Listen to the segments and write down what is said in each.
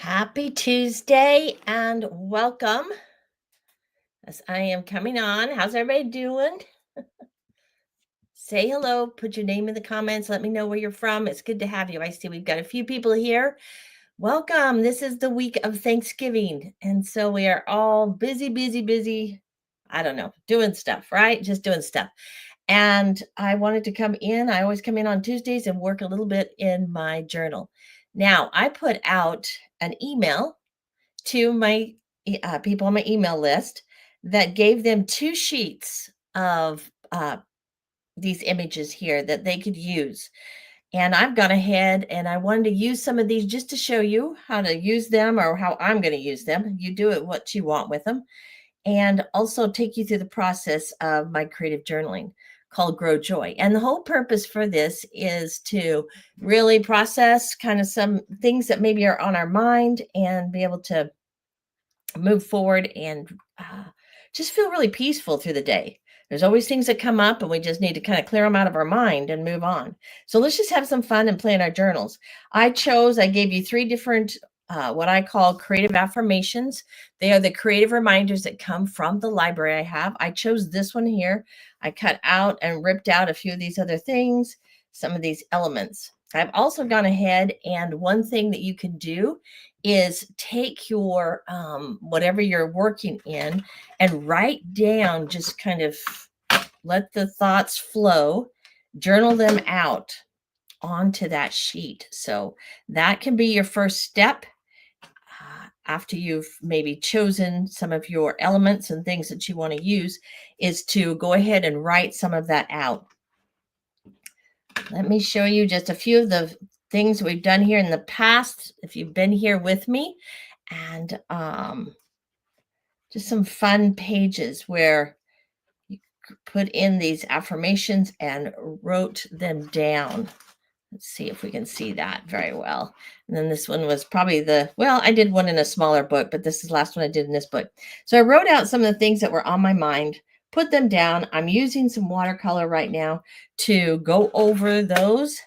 Happy Tuesday and welcome as I am coming on. How's everybody doing? Say hello, put your name in the comments, let me know where you're from. It's good to have you. I see we've got a few people here. Welcome. This is the week of Thanksgiving. And so we are all busy. I don't know, doing stuff, right? Just doing stuff. And I wanted to come in. I always come in on Tuesdays and work a little bit in my journal. Now, I put out an email to my people on my email list that gave them 2 sheets of these images here that they could use. And I've gone ahead and I wanted to use some of these just to show you how to use them or how I'm going to use them. You do it what you want with them. And also take you through the process of my creative journaling called Grow Joy. And the whole purpose for this is to really process kind of some things that maybe are on our mind and be able to move forward and just feel really peaceful through the day. There's always things that come up and we just need to kind of clear them out of our mind and move on. So let's just have some fun and play in our journals. I gave you 3 different what I call creative affirmations. They are the creative reminders that come from the library I have. I chose this one here. I cut out and ripped out a few of these other things, some of these elements. I've also gone ahead, and one thing that you can do is take your whatever you're working in and write down, just kind of let the thoughts flow, journal them out onto that sheet. So that can be your first step after you've maybe chosen some of your elements and things that you want to use, is to go ahead and write some of that out. Let me show you just a few of the things we've done here in the past, if you've been here with me, and just some fun pages where you put in these affirmations and wrote them down. Let's see if we can see that very well. And then this one was probably I did one in a smaller book, but this is the last one I did in this book. So I wrote out some of the things that were on my mind, put them down. I'm using some watercolor right now to go over those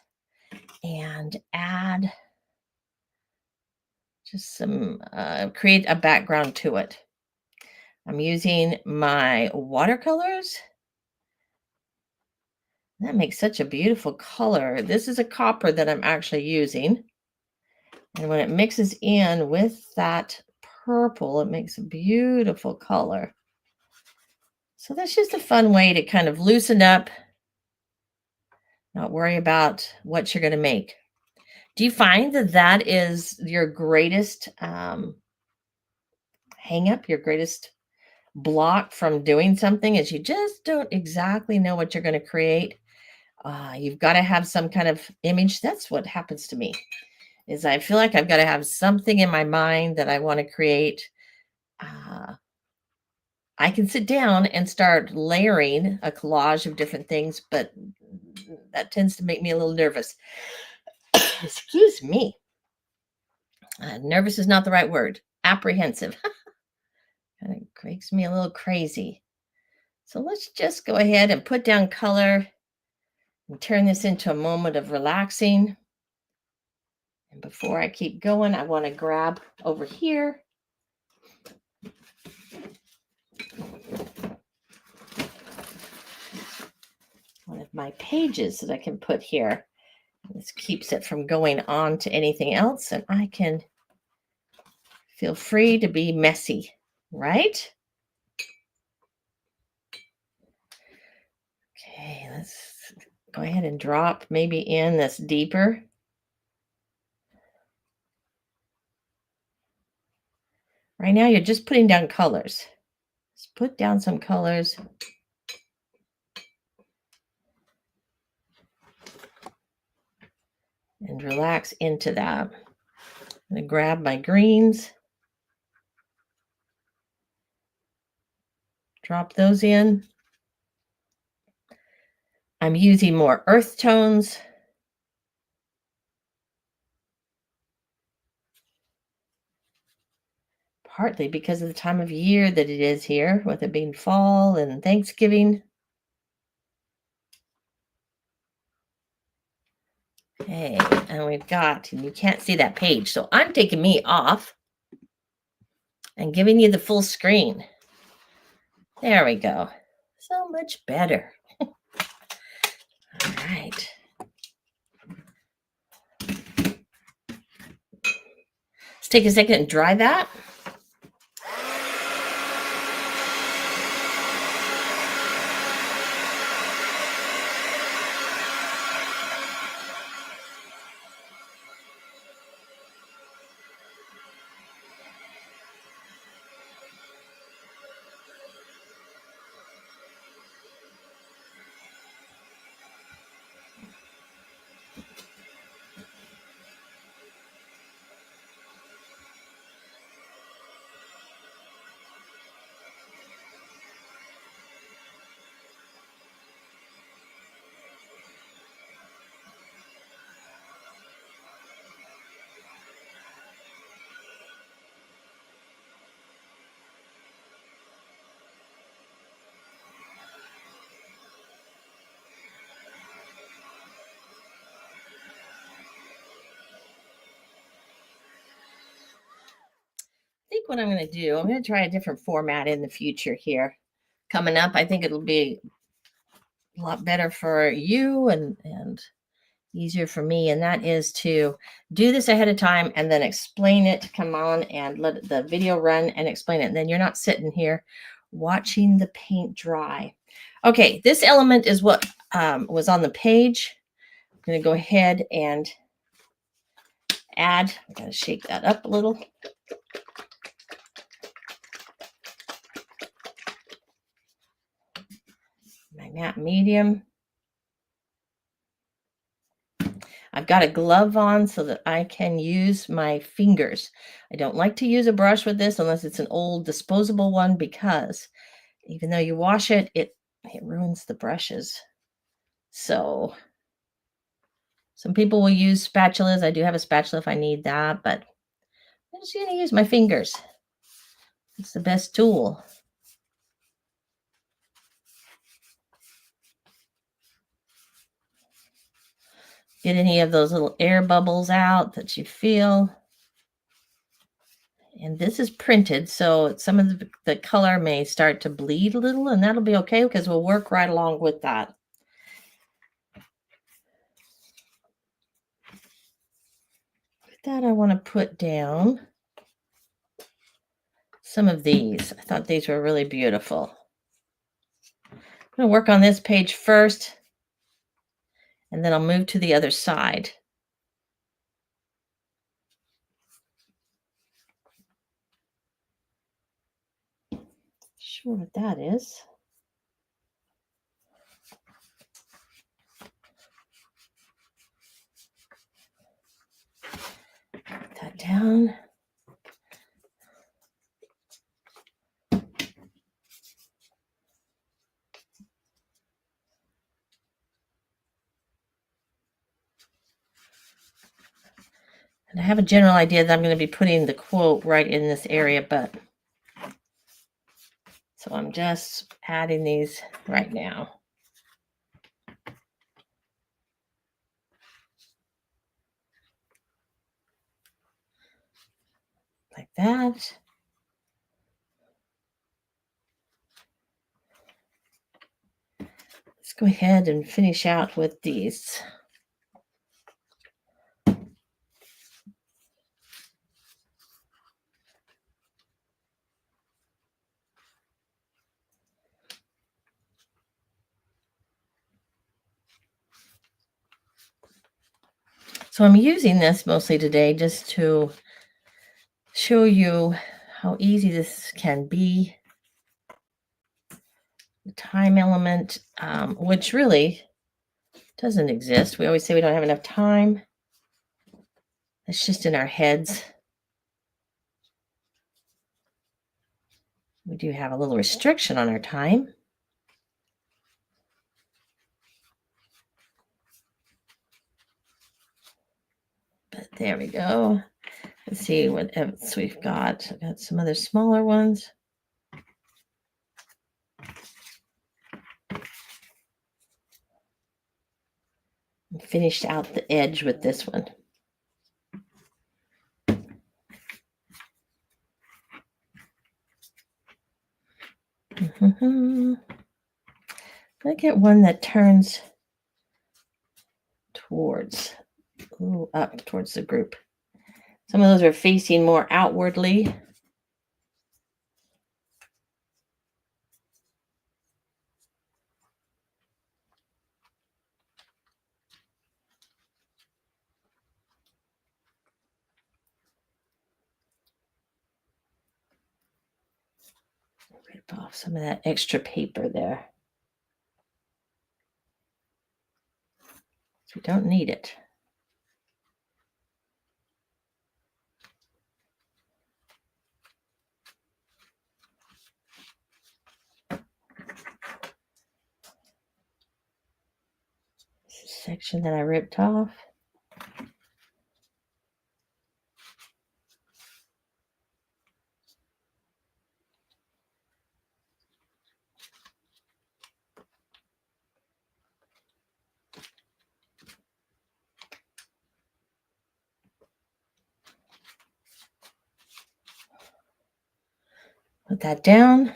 and add just some, create a background to it. I'm using my watercolors. That makes such a beautiful color. This is a copper that I'm actually using. And when it mixes in with that purple, it makes a beautiful color. So that's just a fun way to kind of loosen up, not worry about what you're going to make. Do you find that that is your greatest hang up, your greatest block from doing something, is you just don't exactly know what you're going to create? You've got to have some kind of image. That's what happens to me, is I feel like I've got to have something in my mind that I want to create. I can sit down and start layering a collage of different things, but that tends to make me a little nervous. Excuse me. Nervous is not the right word. Apprehensive. Kind of makes me a little crazy. So let's just go ahead and put down color and turn this into a moment of relaxing. And before I keep going, I want to grab over here one of my pages that I can put here. This keeps it from going on to anything else, and I can feel free to be messy, right? Okay, let's go ahead and drop maybe in this deeper. Right now, you're just putting down colors. Let's put down some colors. And relax into that. I'm going to grab my greens. Drop those in. I'm using more earth tones. Partly because of the time of year that it is here, with it being fall and Thanksgiving. Okay, and and we've got, and you can't see that page. So I'm taking me off and giving you the full screen. There we go. So much better. All right. Let's take a second and dry that. I think what I'm going to do, I'm going to try a different format in the future here. Coming up, I think it'll be a lot better for you and easier for me, and that is to do this ahead of time and then explain it. Come on and let the video run and explain it, and then you're not sitting here watching the paint dry. Okay, this element is what was on the page. I'm going to go ahead and add. I'm going to shake that up a little. My matte medium. I've got a glove on so that I can use my fingers. I don't like to use a brush with this unless it's an old disposable one, because even though you wash it, it ruins the brushes. So some people will use spatulas. I do have a spatula if I need that, but I'm just going to use my fingers. It's the best tool. Get any of those little air bubbles out that you feel. And this is printed, so some of the color may start to bleed a little, and that'll be okay because we'll work right along with that. With that, I want to put down some of these. I thought these were really beautiful. I'm going to work on this page first, and then I'll move to the other side. Sure what that is. Put that down. And I have a general idea that I'm going to be putting the quote right in this area, but so I'm just adding these right now. Like that. Let's go ahead and finish out with these. So I'm using this mostly today just to show you how easy this can be. The time element, which really doesn't exist. We always say we don't have enough time. It's just in our heads. We do have a little restriction on our time. But there we go. Let's see what else we've got. I've got some other smaller ones. Finished out the edge with this one. I get one that turns towards, up towards the group. Some of those are facing more outwardly. Rip off some of that extra paper there. We don't need it. This is a section that I ripped off. Put that down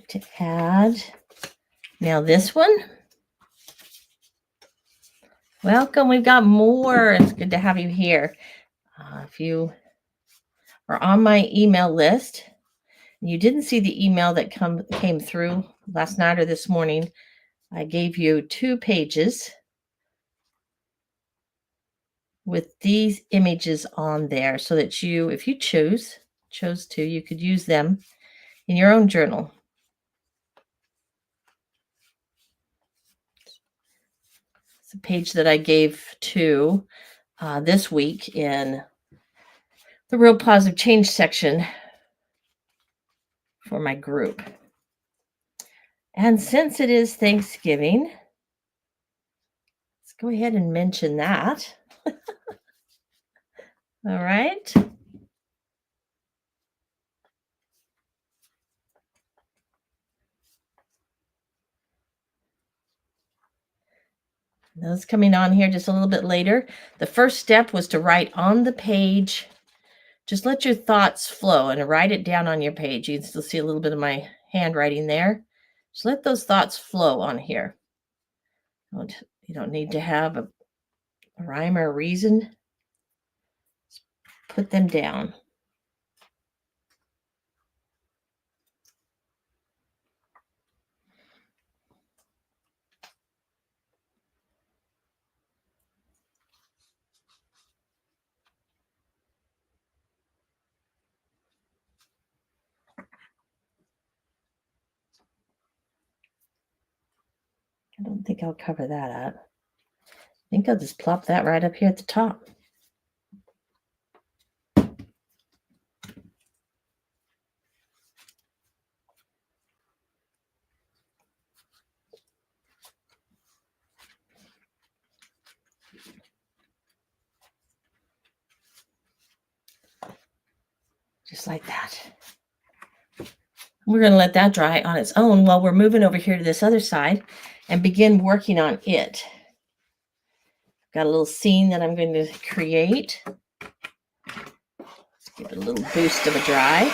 to add. Now this one. Welcome. We've got more. It's good to have you here. If you are on my email list and you didn't see the email that came through last night or this morning, I gave you 2 pages with these images on there so that you, if you chose to, you could use them in your own journal. It's a page that I gave to this week in the Real Positive Change section for my group. And since it is Thanksgiving, let's go ahead and mention that. All right. Those coming on here just a little bit later. The first step was to write on the page. Just let your thoughts flow and write it down on your page. You can still see a little bit of my handwriting there. Just let those thoughts flow on here. You don't need to have a rhyme or a reason. Just put them down. I don't think I'll cover that up. I think I'll just plop that right up here at the top. Just like that. We're going to let that dry on its own while we're moving over here to this other side and begin working on it. Got a little scene that I'm going to create. Let's give it a little boost of a dry.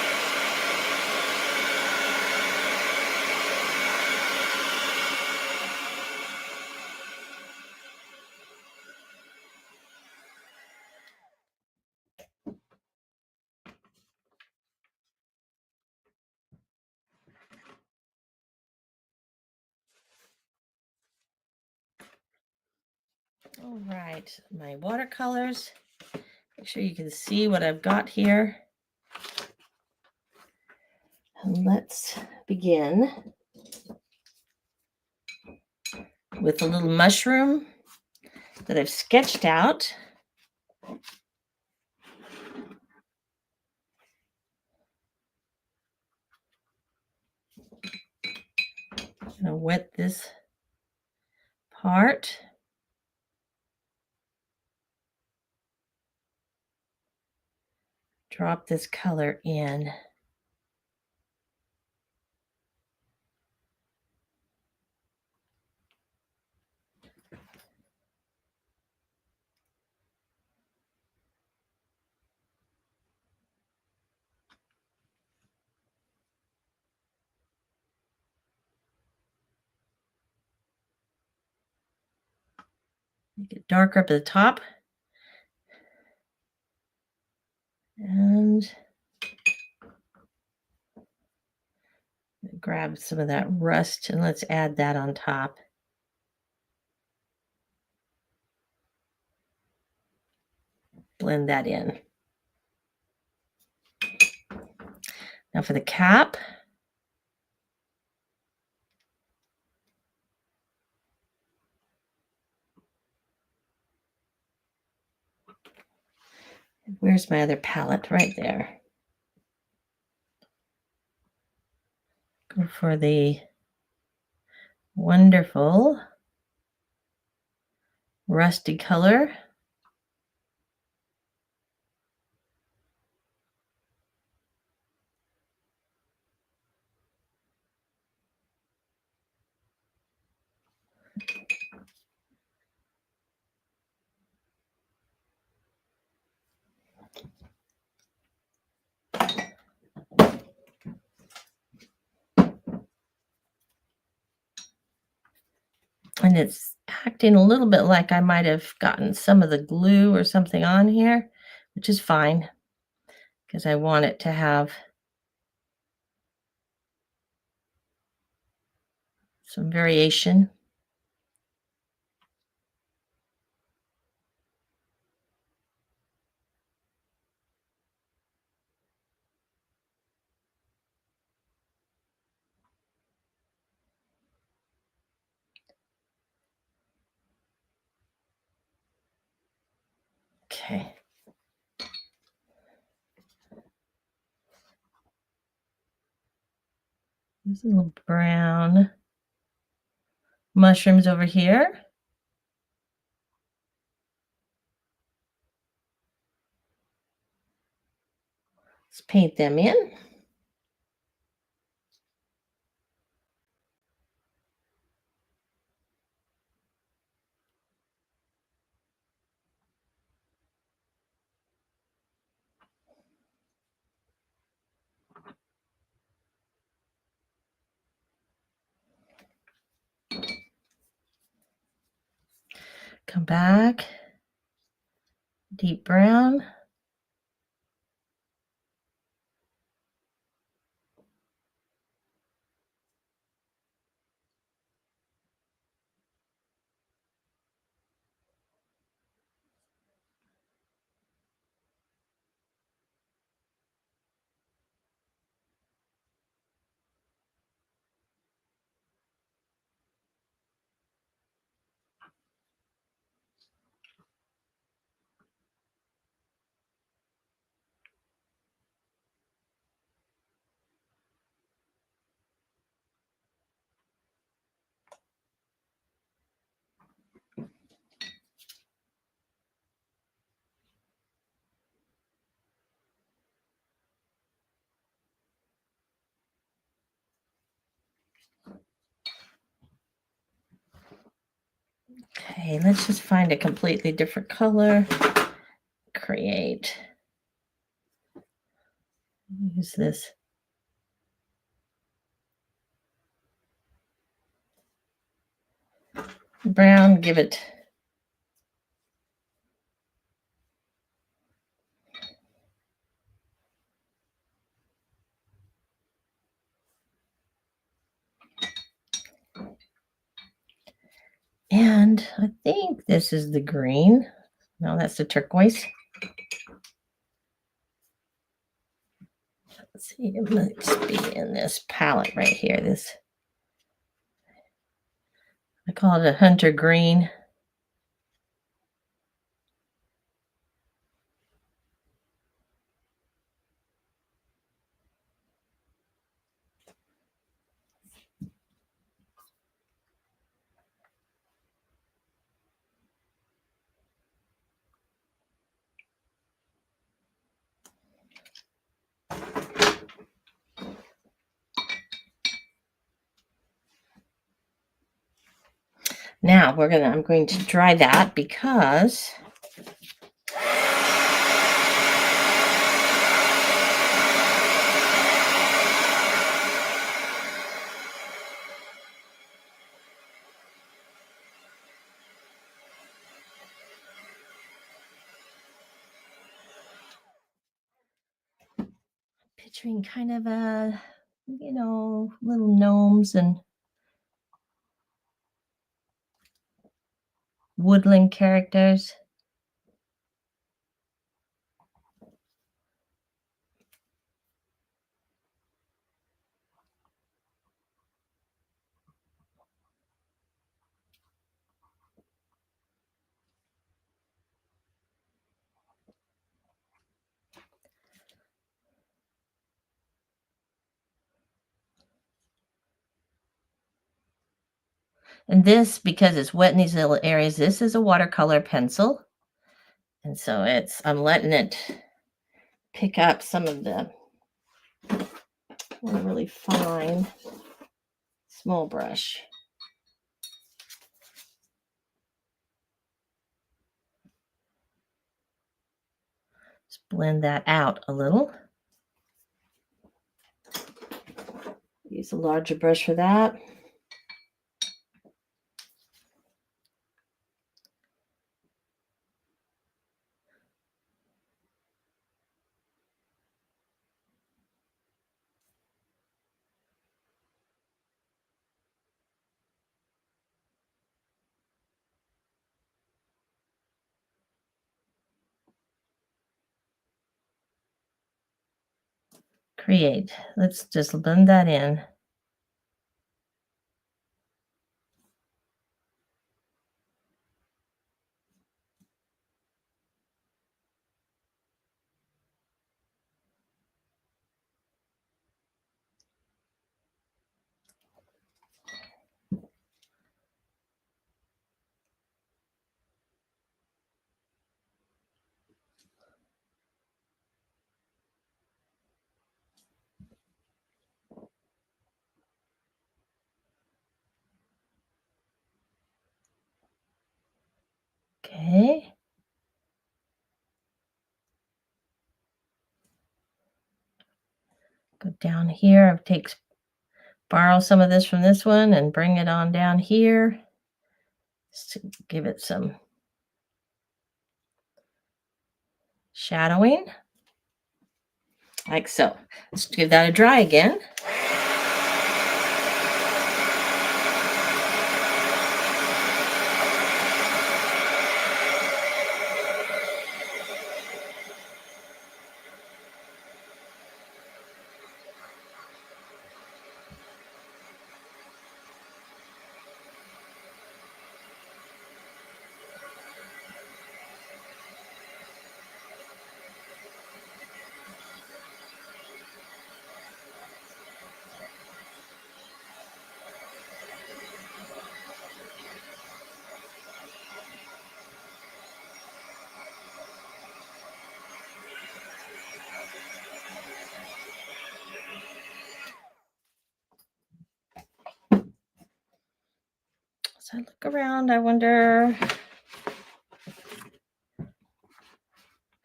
All right, my watercolors. Make sure you can see what I've got here. And let's begin with a little mushroom that I've sketched out. I'm going to wet this part. Drop this color in. Make it darker up at the top. And grab some of that rust and let's add that on top. Blend that in. Now for the cap. Where's my other palette? Right there. Go for the wonderful rusty color. And it's acting a little bit like I might have gotten some of the glue or something on here, which is fine because I want it to have some variation. Okay. There's a little brown mushrooms over here. Let's paint them in. Come back. Deep brown. Okay, let's just find a completely different color. Create. Use this brown, give it and I think this is the green. No, that's the turquoise. Let's see, it must be in this palette right here. This, I call it a hunter green. Now I'm going to dry that because picturing kind of a, little gnomes and woodland characters. And this, because it's wet in these little areas, this is a watercolor pencil. And so I'm letting it pick up some of the really fine small brush. Just blend that out a little. Use a larger brush for that. Create. Let's just blend that in. Okay. Go down here. Borrow some of this from this one and bring it on down here. Just to give it some shadowing. Like so. Let's give that a dry again. So I look around, I wonder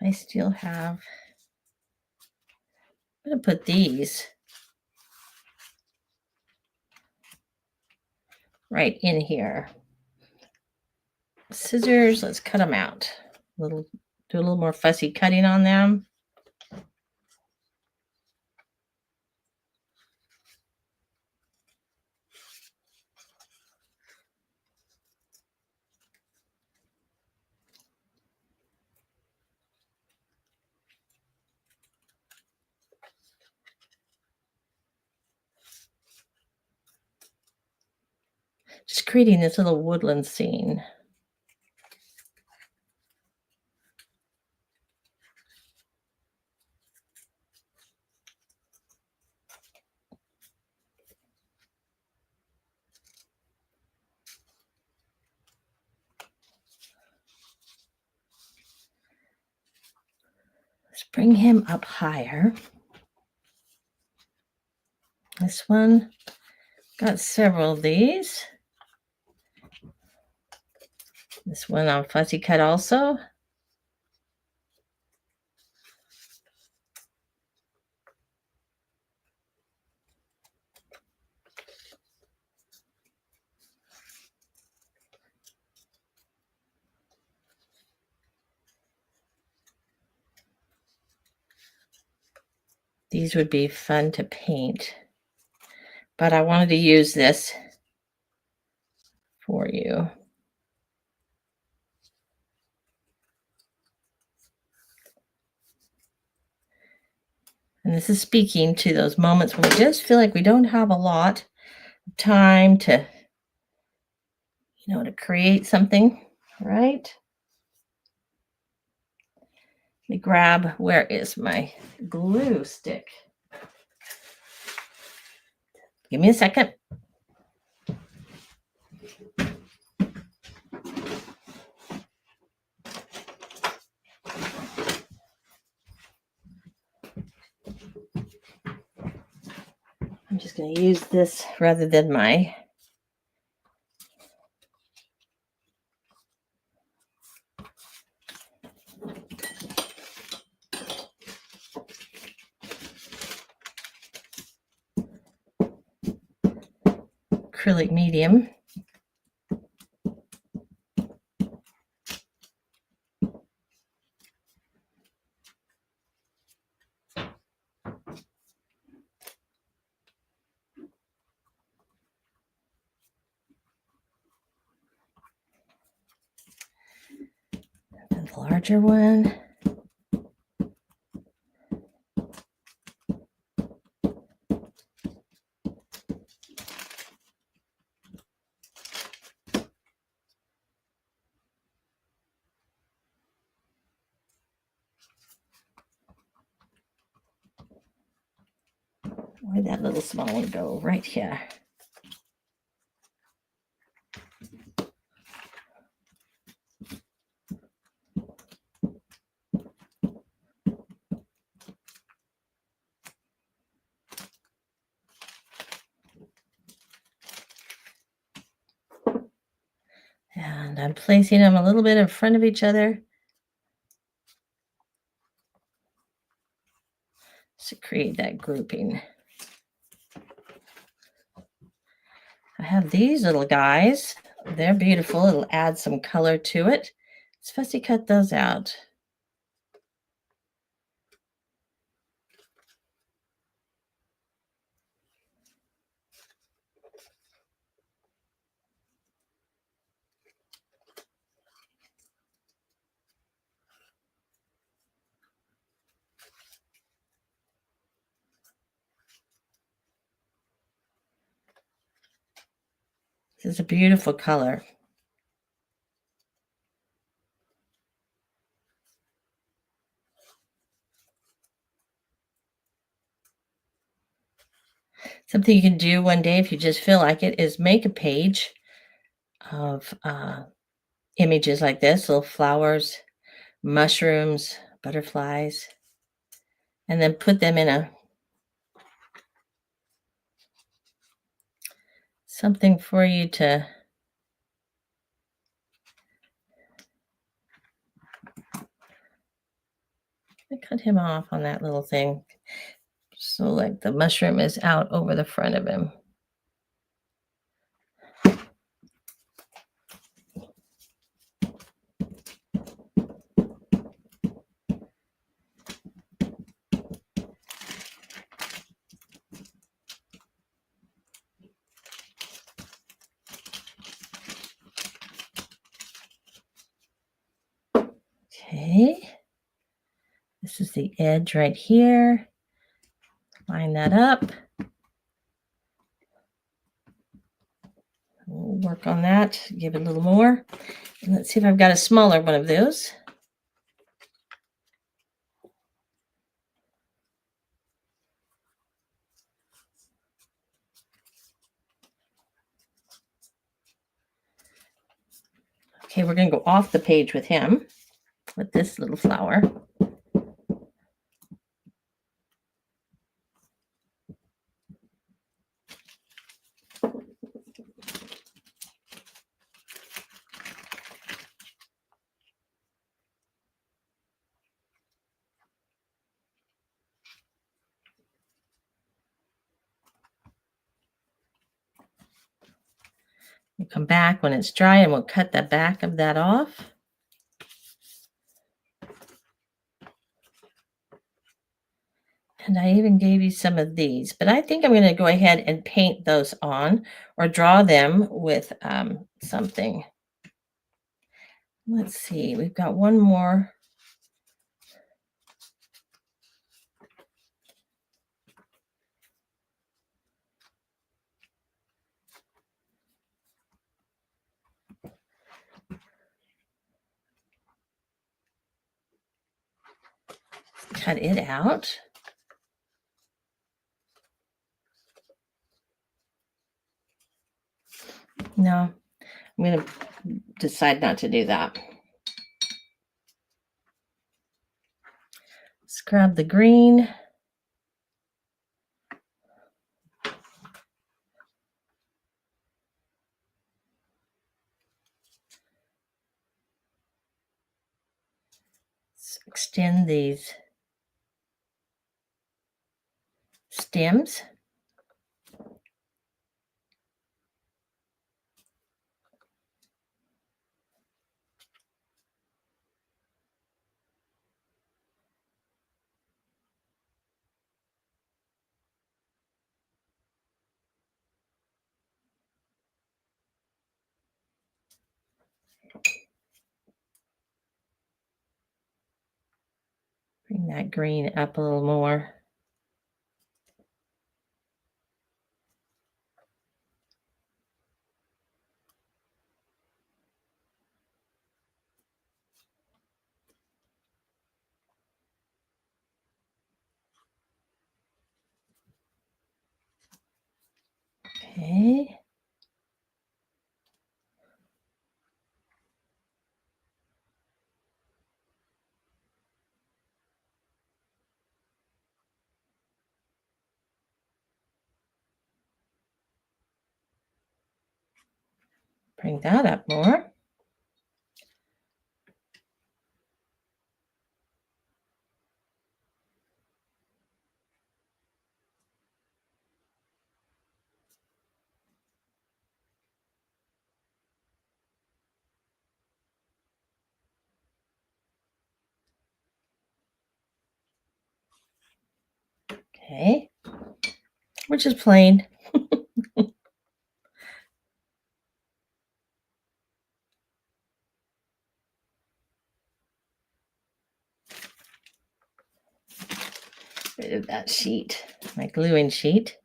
I still have, I'm going to put these right in here. Scissors, let's cut them out. Do a little more fussy cutting on them. Just creating this little woodland scene. Let's bring him up higher. This one, got several of these. This one I'll fussy cut also. These would be fun to paint, but I wanted to use this for you. And this is speaking to those moments when we just feel like we don't have a lot of time to, to create something, right? Let me grab, where is my glue stick? Give me a second. I'm just going to use this rather than my acrylic medium. And the larger one. Where'd that little small one go? Right here. And I'm placing them a little bit in front of each other to create that grouping. I have these little guys. They're beautiful. It'll add some color to it. Let's fussy cut those out. This is a beautiful color. Something you can do one day if you just feel like it is make a page of images like this, little flowers, mushrooms, butterflies, and then put them in something for you to cut him off on that little thing. So like the mushroom is out over the front of him. Okay. This is the edge right here. Line that up. We'll work on that, give it a little more. And let's see if I've got a smaller one of those. Okay, we're going to go off the page with him, with this little flower. We'll come back when it's dry and we'll cut the back of that off. And I even gave you some of these, but I think I'm going to go ahead and paint those on or draw them with something. Let's see, we've got one more. Cut it out. No, I'm going to decide not to do that. Let's grab the green. Let's extend these stems. Bring that green up a little more. Okay. Bring that up more. Okay. Which is plain. Rid of that sheet, my gluing sheet.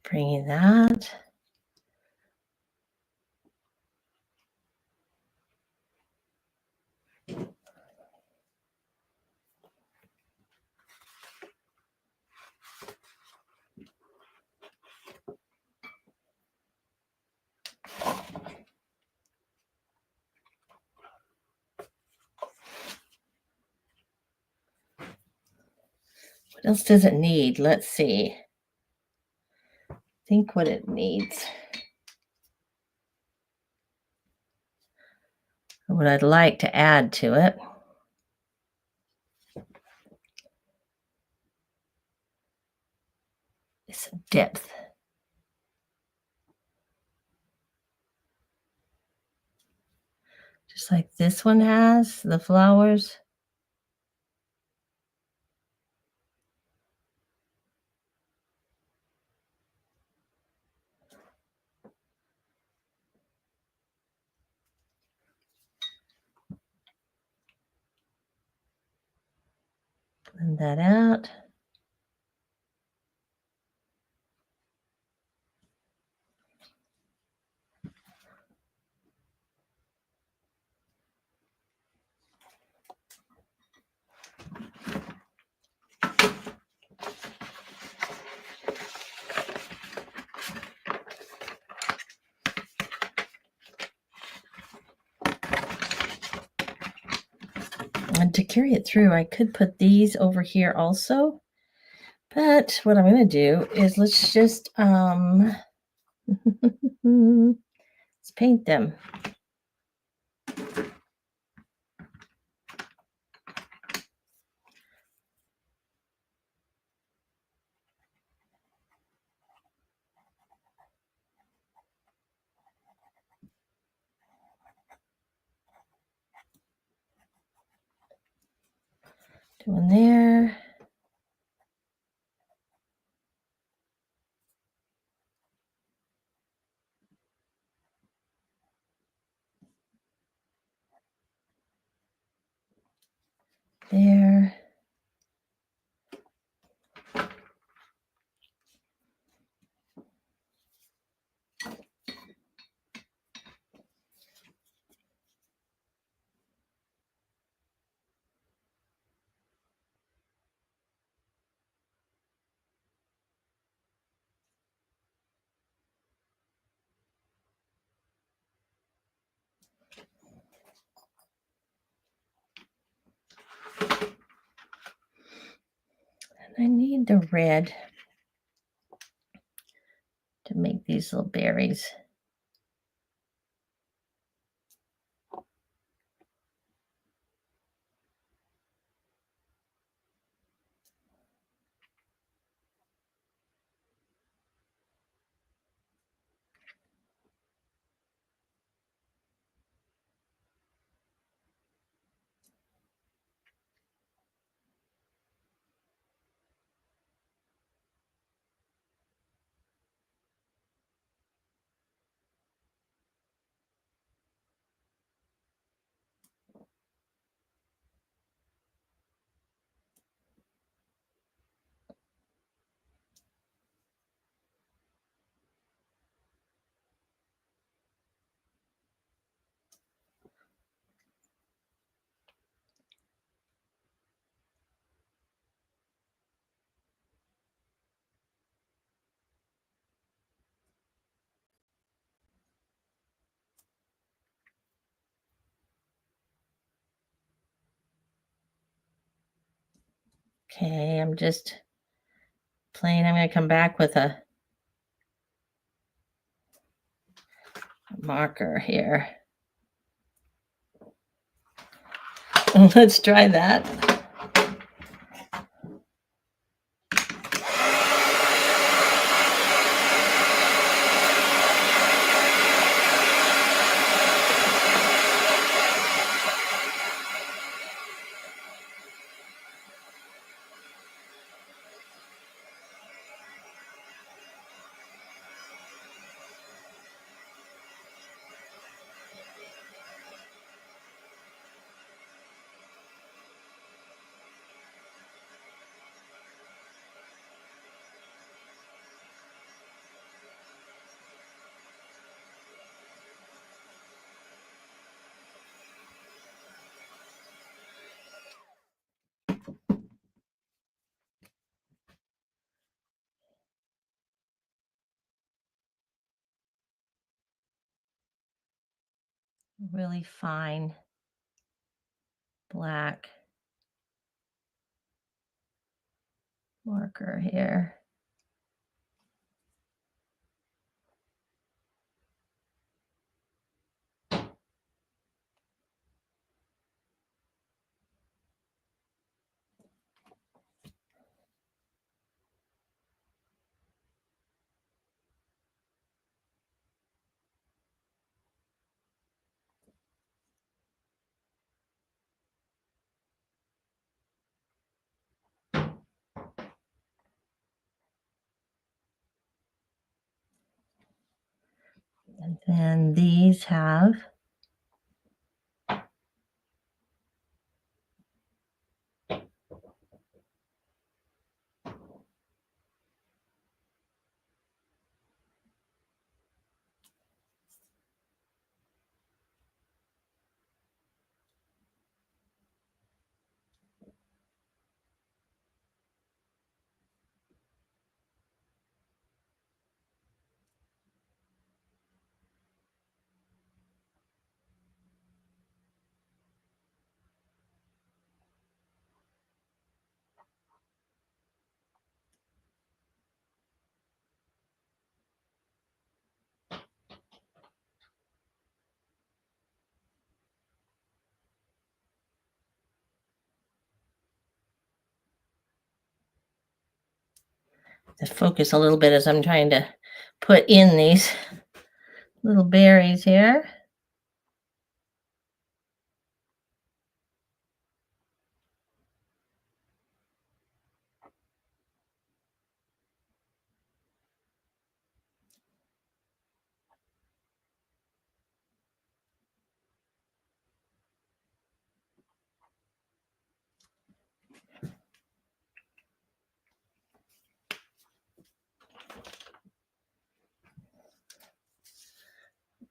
Bringing that. What else does it need? Let's see. Think what it needs. What I'd like to add to it is some depth. Just like this one has, the flowers. Blend that out. And to carry it through, I could put these over here also. But what I'm going to do is let's just let's paint them. One there. There. I need the red to make these little berries. Okay, I'm just playing. I'm going to come back with a marker here. Let's try that. Really fine black marker here. And then these have to focus a little bit as I'm trying to put in these little berries here.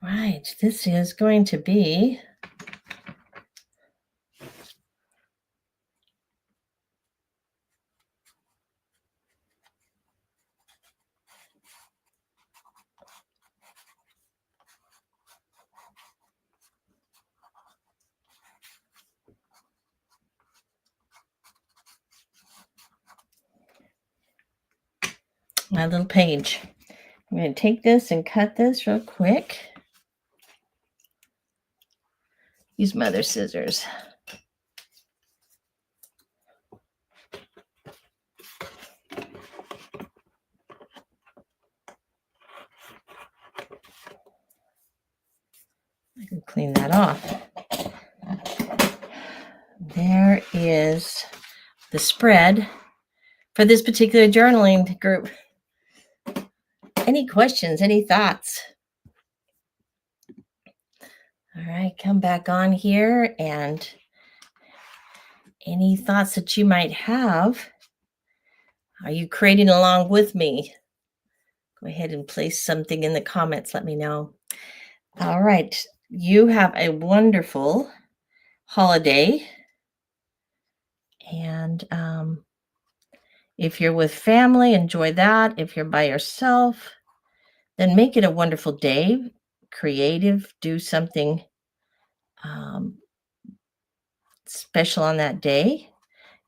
Right, this is going to be my little page. I'm going to take this and cut this real quick. Use my other scissors. I can clean that off. There is the spread for this particular journaling group. Any questions, any thoughts? All right, come back on here, and any thoughts that you might have. Are you creating along with me? Go ahead and place something in the comments. Let me know. All right. You have a wonderful holiday. And if you're with family, enjoy that. If you're by yourself, then make it a wonderful day. Creative, do something special on that day.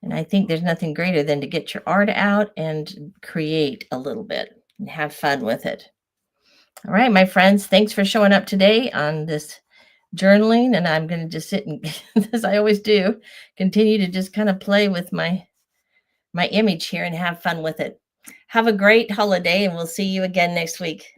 And I think there's nothing greater than to get your art out and create a little bit and have fun with it. All right, my friends, thanks for showing up today on this journaling. And I'm going to just sit and, as I always do, continue to just kind of play with my image here and have fun with it. Have a great holiday, and we'll see you again next week.